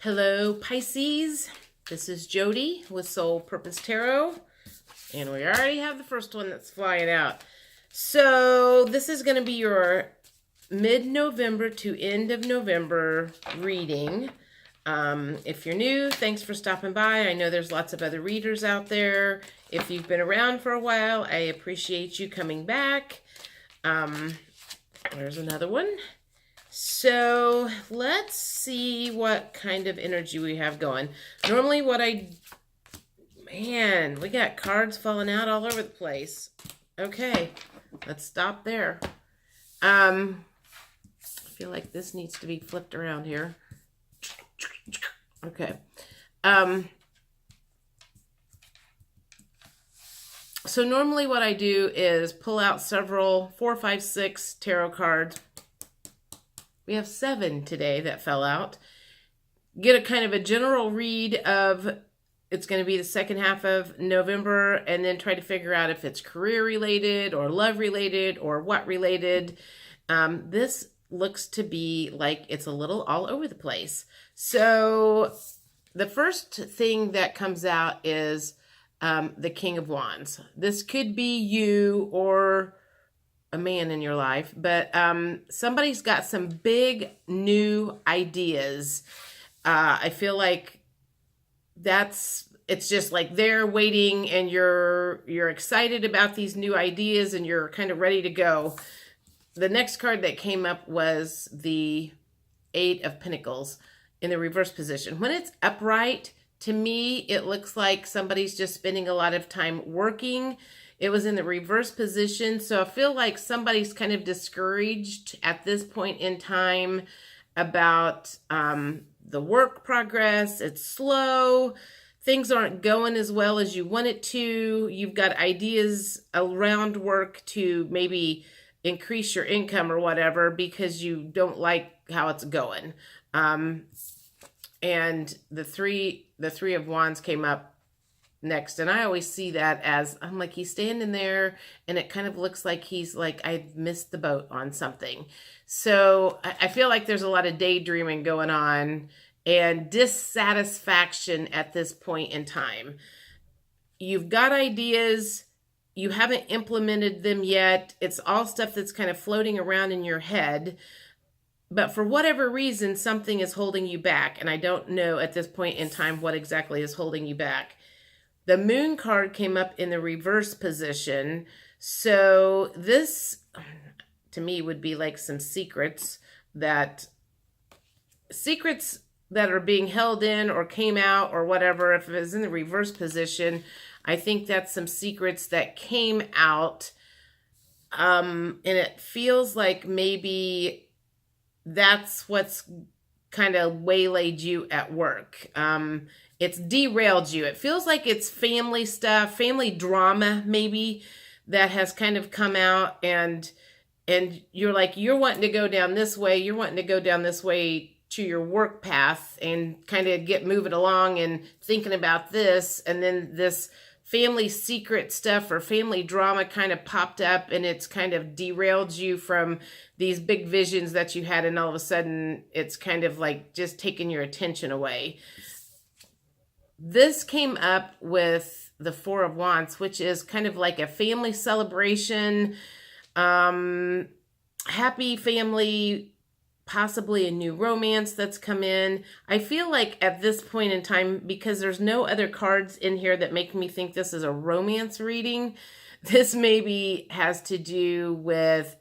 Hello, Pisces. This is Jody with Soul Purpose Tarot, and we already have the first one that's flying out. So this is going to be your mid-November to end of November reading. If you're new, thanks for stopping by. I know there's lots of other readers out there. If you've been around for a while, I appreciate you coming back. There's another one. So let's see what kind of energy we have going. Normally man, we got cards falling out all over the place. Okay, let's stop there. I feel like this needs to be flipped around here. Okay. So normally what I do is pull out several, 4, 5, 6 tarot cards. We have 7 today that fell out. Get a kind of a general read of, it's going to be the second half of November, and then try to figure out if it's career related or love related or what related. This looks to be like it's a little all over the place. So the first thing that comes out is the King of Wands. This could be you or a man in your life, but somebody's got some big new ideas. I feel like it's just like they're waiting and you're excited about these new ideas and you're kind of ready to go. The next card that came up was the 8 of Pentacles in the reverse position. When it's upright, to me, it looks like somebody's just spending a lot of time working. It was in the reverse position, so I feel like somebody's kind of discouraged at this point in time about the work progress. It's slow. Things aren't going as well as you want it to. You've got ideas around work to maybe increase your income or whatever because you don't like how it's going. And the three of Wands came up next, and I always see that as, I'm like, he's standing there and it kind of looks like he's like, I missed the boat on something. So I feel like there's a lot of daydreaming going on and dissatisfaction at this point in time. You've got ideas, you haven't implemented them yet. It's all stuff that's kind of floating around in your head, but for whatever reason, something is holding you back, and I don't know at this point in time what exactly is holding you back. The Moon card came up in the reverse position. So this, to me, would be like some secrets that are being held in or came out or whatever. If it was in the reverse position, I think that's some secrets that came out. And it feels like maybe that's what's kind of waylaid you at work. It's derailed you. It feels like it's family stuff, family drama maybe, that has kind of come out, and you're like, you're wanting to go down this way, you're wanting to go down this way to your work path and kind of get moving along and thinking about this, and then this family secret stuff or family drama kind of popped up, and it's kind of derailed you from these big visions that you had, and all of a sudden it's kind of like just taking your attention away. This came up with the 4 of Wands, which is kind of like a family celebration, happy family, possibly a new romance that's come in. I feel like at this point in time, because there's no other cards in here that make me think this is a romance reading, this maybe has to do with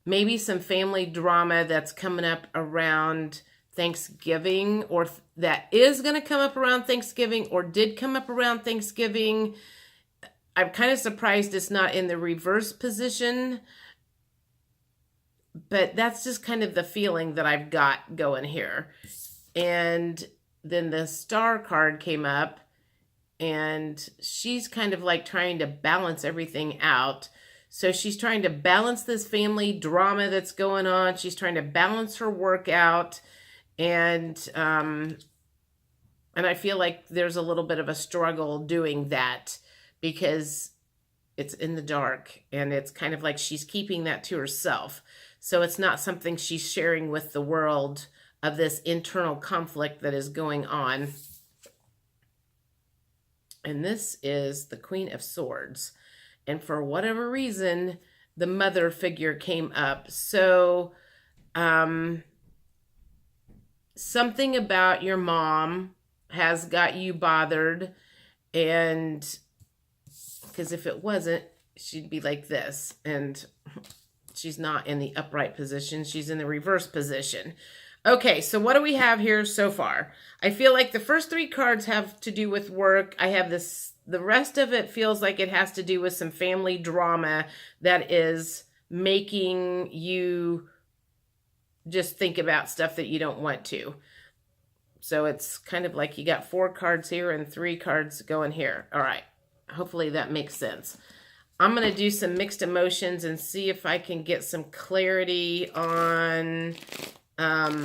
maybe some family drama that's coming up around Thanksgiving, or that is going to come up around Thanksgiving, or did come up around Thanksgiving. I'm kind of surprised it's not in the reverse position, but that's just kind of the feeling that I've got going here. And then the Star card came up, and she's kind of like trying to balance everything out. So she's trying to balance this family drama that's going on. She's trying to balance her work out. And I feel like there's a little bit of a struggle doing that because it's in the dark, and it's kind of like she's keeping that to herself. So it's not something she's sharing with the world of this internal conflict that is going on. And this is the Queen of Swords. And for whatever reason, the mother figure came up. So, something about your mom has got you bothered. And because if it wasn't, she'd be like this. And she's not in the upright position. She's in the reverse position. Okay, so what do we have here so far? I feel like the first 3 cards have to do with work. I have this, the rest of it feels like it has to do with some family drama that is making you just think about stuff that you don't want to. So it's kind of like you got 4 cards here and 3 cards going here. All right, hopefully that makes sense. I'm going to do some mixed emotions and see if I can get some clarity on let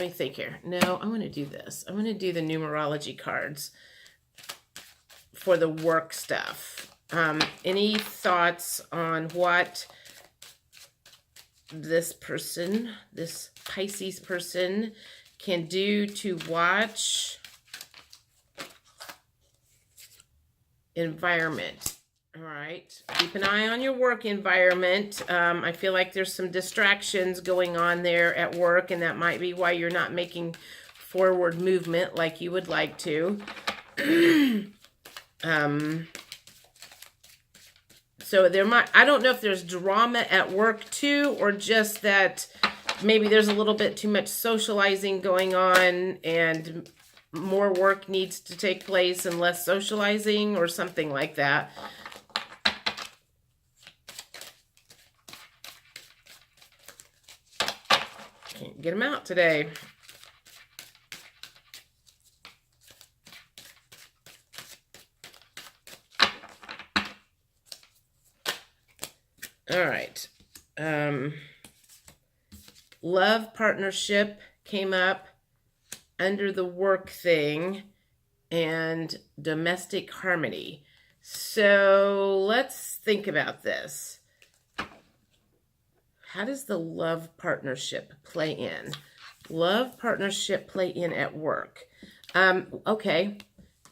me think here. No, I'm going to do this. I'm going to do the numerology cards for the work stuff. Any thoughts on what this person, this Pisces person, can do to watch environment? All right. Keep an eye on your work environment. I feel like there's some distractions going on there at work, and that might be why you're not making forward movement like you would like to. So there might, I don't know if there's drama at work too, or just that maybe there's a little bit too much socializing going on and more work needs to take place and less socializing or something like that. Can't get them out today. All right. Love partnership came up under the work thing, and domestic harmony. So let's think about this. How does the love partnership play in? Love partnership play in at work. Okay.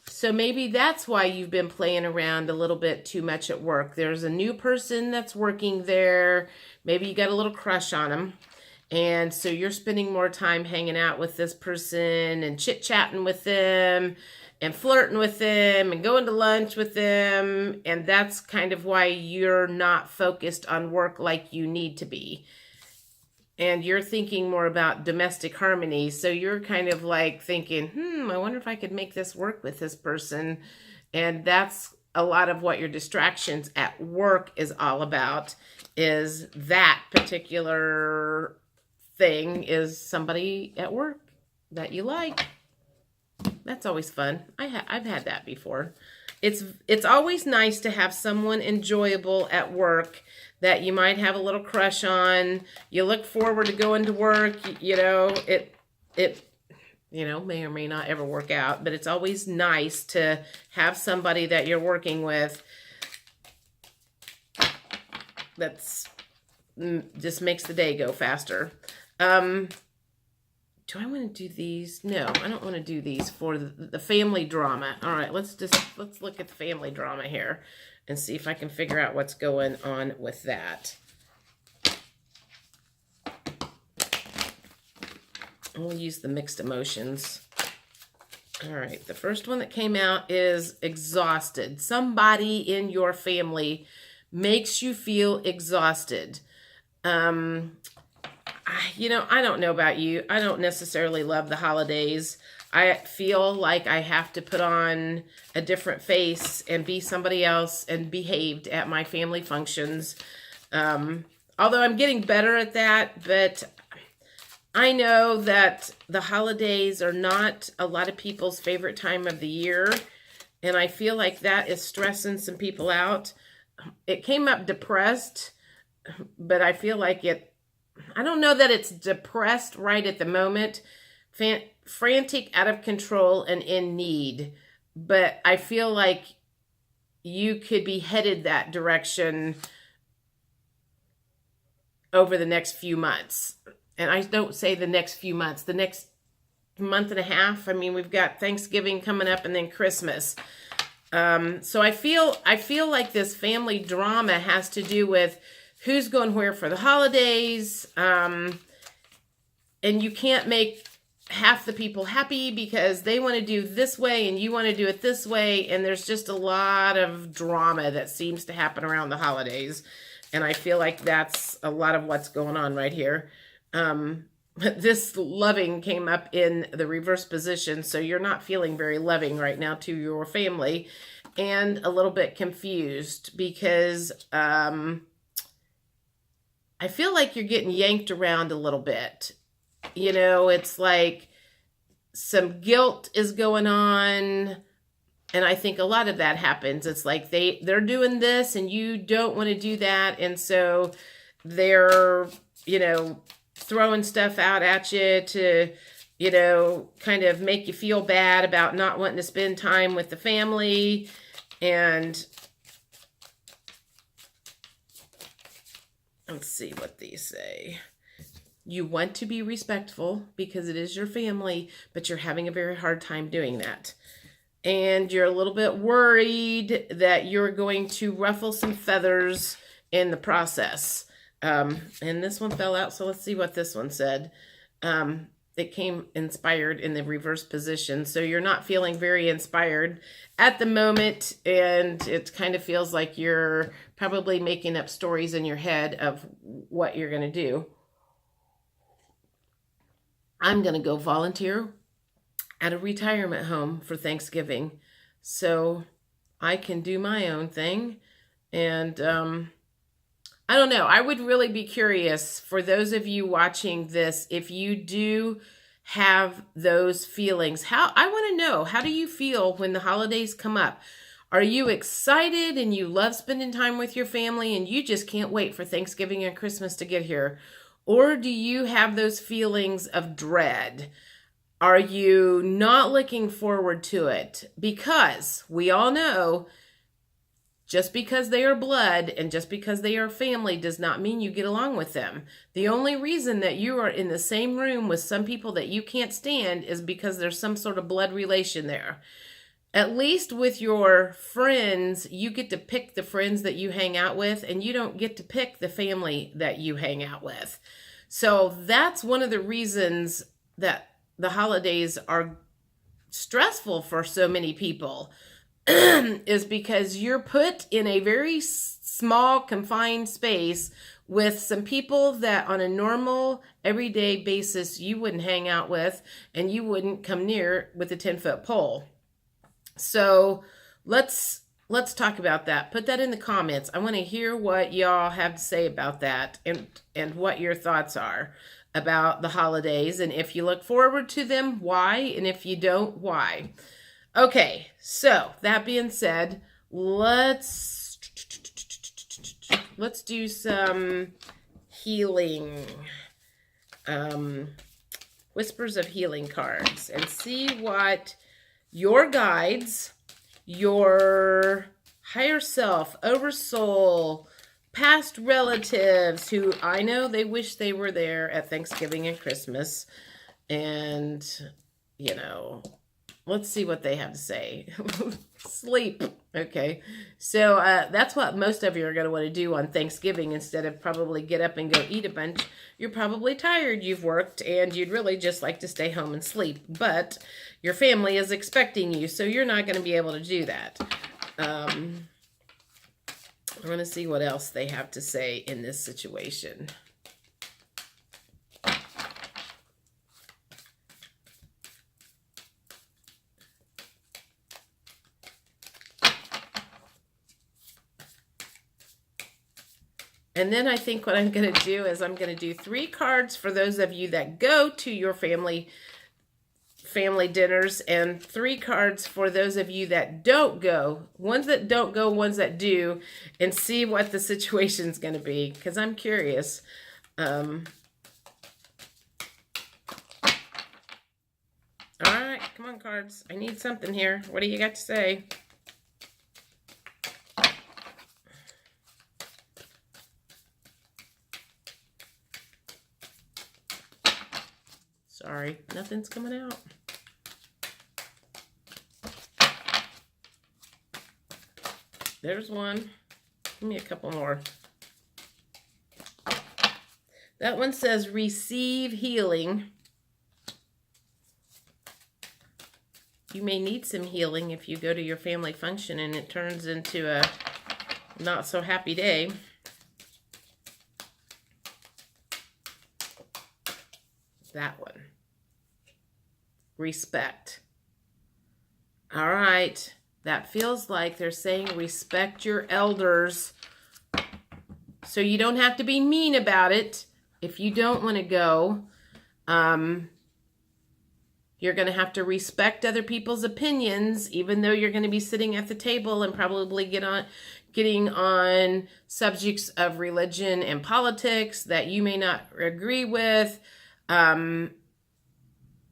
So maybe that's why you've been playing around a little bit too much at work. There's a new person that's working there. Maybe you got a little crush on them. And so you're spending more time hanging out with this person and chit-chatting with them and flirting with them and going to lunch with them. And that's kind of why you're not focused on work like you need to be. And you're thinking more about domestic harmony. So you're kind of like thinking, I wonder if I could make this work with this person. And that's a lot of what your distractions at work is all about, is that particular thing is somebody at work that you like. That's always fun. I've had that before. It's always nice to have someone enjoyable at work that you might have a little crush on. You look forward to going to work. You know, it may or may not ever work out, but it's always nice to have somebody that you're working with that's just makes the day go faster. Do I want to do these? No, I don't want to do these for the family drama. All right, let's look at the family drama here and see if I can figure out what's going on with that. We'll use the mixed emotions. All right, the first one that came out is exhausted. Somebody in your family makes you feel exhausted. I don't know about you. I don't necessarily love the holidays. I feel like I have to put on a different face and be somebody else and behaved at my family functions. Although I'm getting better at that, but I know that the holidays are not a lot of people's favorite time of the year. And I feel like that is stressing some people out. It came up depressed, but I feel like I don't know that it's depressed right at the moment, frantic, out of control, and in need. But I feel like you could be headed that direction over the next few months. And I don't say the next few months, the next month and a half. I mean, we've got Thanksgiving coming up and then Christmas. So I feel like this family drama has to do with who's going where for the holidays. And you can't make half the people happy because they want to do this way and you want to do it this way. And there's just a lot of drama that seems to happen around the holidays. And I feel like that's a lot of what's going on right here. This loving came up in the reverse position, so you're not feeling very loving right now to your family, and a little bit confused because I feel like you're getting yanked around a little bit. You know, it's like some guilt is going on, and I think a lot of that happens. It's like they're doing this and you don't want to do that, and so they're, you know, throwing stuff out at you to, you know, kind of make you feel bad about not wanting to spend time with the family. And let's see what these say. You want to be respectful because it is your family, but you're having a very hard time doing that. And you're a little bit worried that you're going to ruffle some feathers in the process. And this one fell out, so let's see what this one said. It came inspired in the reverse position, so you're not feeling very inspired at the moment, and it kind of feels like you're probably making up stories in your head of what you're going to do. I'm going to go volunteer at a retirement home for Thanksgiving, so I can do my own thing, and I don't know. I would really be curious for those of you watching this, if you do have those feelings. I want to know, how do you feel when the holidays come up? Are you excited and you love spending time with your family and you just can't wait for Thanksgiving and Christmas to get here? Or do you have those feelings of dread? Are you not looking forward to it? Because we all know, just because they are blood and just because they are family does not mean you get along with them. The only reason that you are in the same room with some people that you can't stand is because there's some sort of blood relation there. At least with your friends, you get to pick the friends that you hang out with, and you don't get to pick the family that you hang out with. So that's one of the reasons that the holidays are stressful for so many people. Is because you're put in a very small, confined space with some people that on a normal, everyday basis you wouldn't hang out with and you wouldn't come near with a 10-foot pole. So let's talk about that. Put that in the comments. I want to hear what y'all have to say about that and what your thoughts are about the holidays. And if you look forward to them, why? And if you don't, why? Okay, so that being said, let's do some healing, whispers of healing cards, and see what your guides, your higher self, oversoul, past relatives who I know they wish they were there at Thanksgiving and Christmas, and, you know, let's see what they have to say. Sleep. Okay. So that's what most of you are going to want to do on Thanksgiving instead of probably get up and go eat a bunch. You're probably tired. You've worked and you'd really just like to stay home and sleep. But your family is expecting you, so you're not going to be able to do that. I'm going to see what else they have to say in this situation. And then I think what I'm going to do is I'm going to do 3 cards for those of you that go to your family dinners, and 3 cards for those of you that don't go. Ones that don't go, ones that do, and see what the situation's going to be, because I'm curious. All right, come on, cards. I need something here. What do you got to say? Sorry, nothing's coming out. There's one. Give me a couple more. That one says receive healing. You may need some healing if you go to your family function and it turns into a not so happy day. That one. Respect. All right. That feels like they're saying respect your elders. So you don't have to be mean about it. If you don't want to go, you're going to have to respect other people's opinions, even though you're going to be sitting at the table and probably getting on subjects of religion and politics that you may not agree with.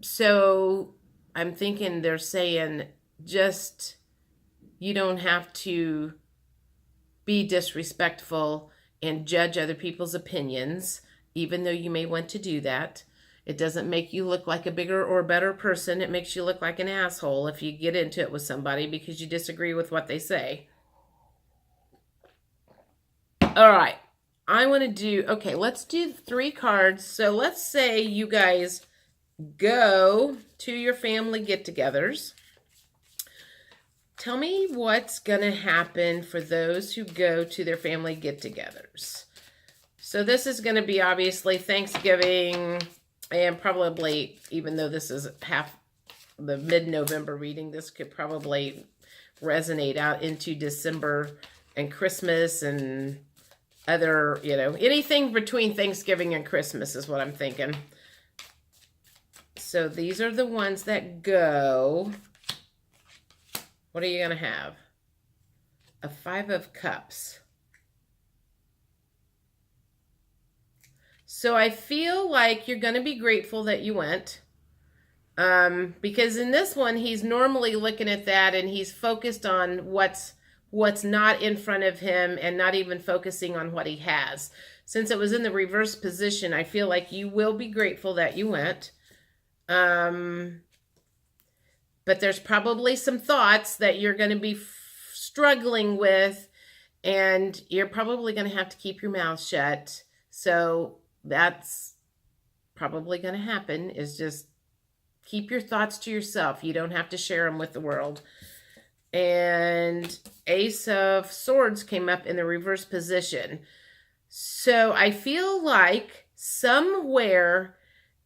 So I'm thinking they're saying just, you don't have to be disrespectful and judge other people's opinions, even though you may want to do that. It doesn't make you look like a bigger or better person. It makes you look like an asshole if you get into it with somebody because you disagree with what they say. All right. I want to do, okay, let's do 3 cards. So let's say you guys go to your family get-togethers. Tell me what's going to happen for those who go to their family get-togethers. So this is going to be obviously Thanksgiving, and probably, even though this is half the mid-November reading, this could probably resonate out into December and Christmas and other, anything between Thanksgiving and Christmas is what I'm thinking. So these are the ones that go. What are you going to have? A 5 of Cups. So I feel like you're going to be grateful that you went. Because in this one, he's normally looking at that and he's focused on what's not in front of him and not even focusing on what he has. Since it was in the reverse position, I feel like you will be grateful that you went. But there's probably some thoughts that you're going to be struggling with, and you're probably going to have to keep your mouth shut. So that's probably going to happen, is just keep your thoughts to yourself. You don't have to share them with the world. And Ace of Swords came up in the reverse position. So I feel like somewhere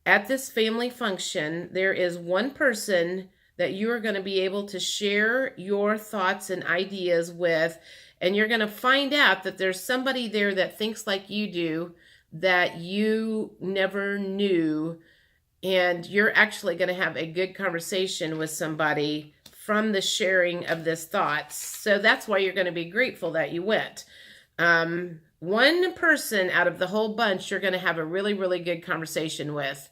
at this family function, there is one person that you are going to be able to share your thoughts and ideas with, and you're going to find out that there's somebody there that thinks like you do that you never knew, and you're actually going to have a good conversation with somebody from the sharing of this thoughts. So that's why you're going to be grateful that you went. One person out of the whole bunch you're going to have a really, really good conversation with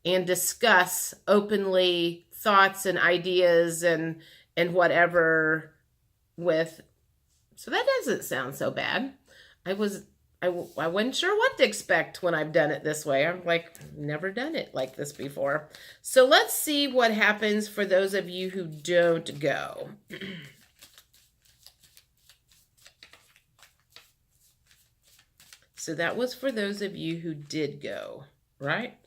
and discuss openly thoughts and ideas and whatever with. So that doesn't sound so bad. I wasn't sure what to expect when I've done it this way. I'm like, never done it like this before. So let's see what happens for those of you who don't go. So that was for those of you who did go, right?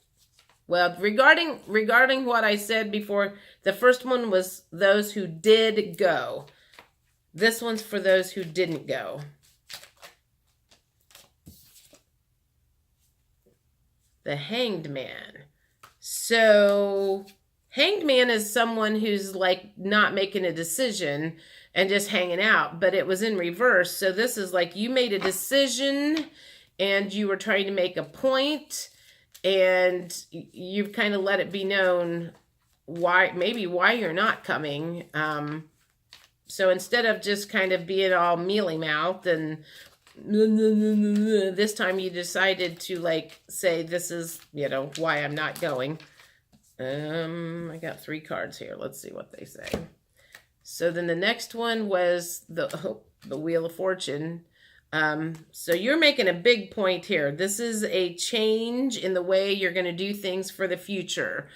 Well, regarding what I said before, the first one was those who did go. This one's for those who didn't go. The Hanged Man. So, Hanged Man is someone who's like not making a decision and just hanging out, but it was in reverse. So this is like you made a decision and you were trying to make a point, and you've kind of let it be known why you're not coming. So instead of just kind of being all mealy-mouthed and this time you decided to like say, this is, why I'm not going. I got 3 cards here. Let's see what they say. So then the next one was the Wheel of Fortune. So you're making a big point here. This is a change in the way you're going to do things for the future.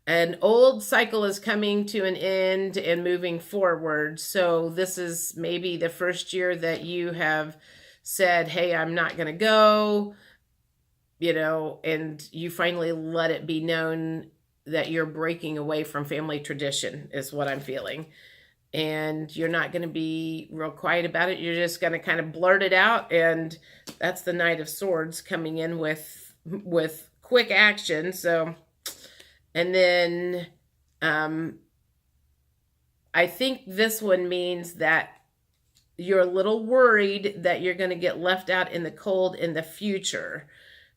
An old cycle is coming to an end and moving forward. So this is maybe the first year that you have said, hey, I'm not going to go, and you finally let it be known that you're breaking away from family tradition is what I'm feeling. And you're not going to be real quiet about it. You're just going to kind of blurt it out. And that's the Knight of Swords coming in with quick action. So, and then I think this one means that you're a little worried that you're going to get left out in the cold in the future.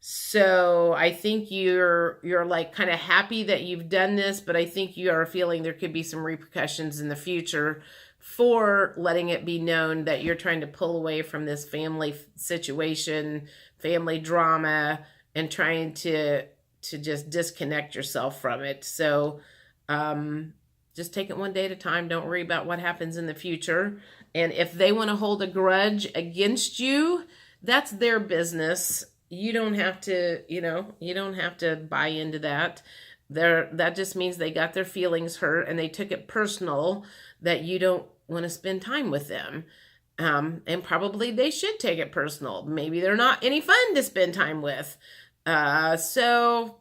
So I think you're like kind of happy that you've done this, but I think you are feeling there could be some repercussions in the future for letting it be known that you're trying to pull away from this family situation, family drama, and trying to just disconnect yourself from it. So just take it one day at a time. Don't worry about what happens in the future. And if they want to hold a grudge against you, that's their business. You don't have to, you don't have to buy into that. That just means they got their feelings hurt and they took it personal that you don't want to spend time with them. And probably they should take it personal. Maybe they're not any fun to spend time with. So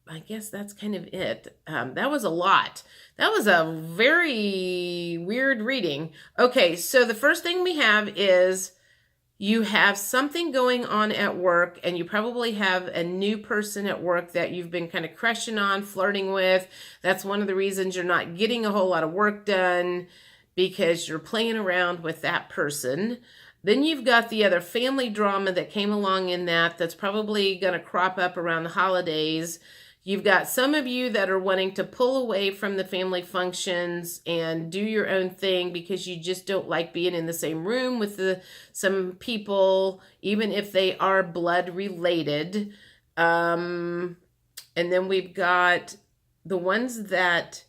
I guess that's kind of it. That was a lot. That was a very weird reading. Okay, so the first thing we have is you have something going on at work, and you probably have a new person at work that you've been kind of crushing on, flirting with. That's one of the reasons you're not getting a whole lot of work done, because you're playing around with that person. Then you've got the other family drama that came along in that's probably going to crop up around the holidays. You've got some of you that are wanting to pull away from the family functions and do your own thing because you just don't like being in the same room with some people, even if they are blood related. And then we've got the ones that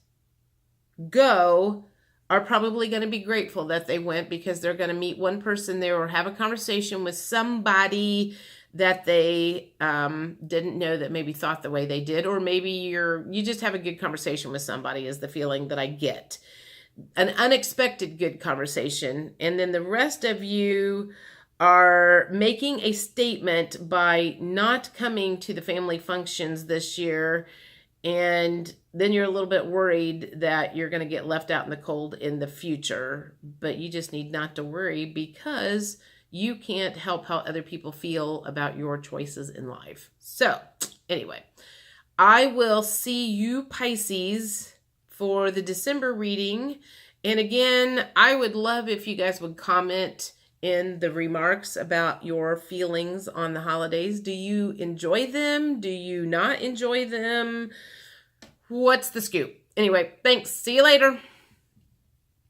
go are probably going to be grateful that they went, because they're going to meet one person there or have a conversation with somebody that they didn't know that maybe thought the way they did, or maybe you just have a good conversation with somebody is the feeling that I get. An unexpected good conversation. And then the rest of you are making a statement by not coming to the family functions this year, and then you're a little bit worried that you're going to get left out in the cold in the future. But you just need not to worry, because you can't help how other people feel about your choices in life. So anyway, I will see you Pisces for the December reading. And again, I would love if you guys would comment in the remarks about your feelings on the holidays. Do you enjoy them? Do you not enjoy them? What's the scoop? Anyway, thanks. See you later.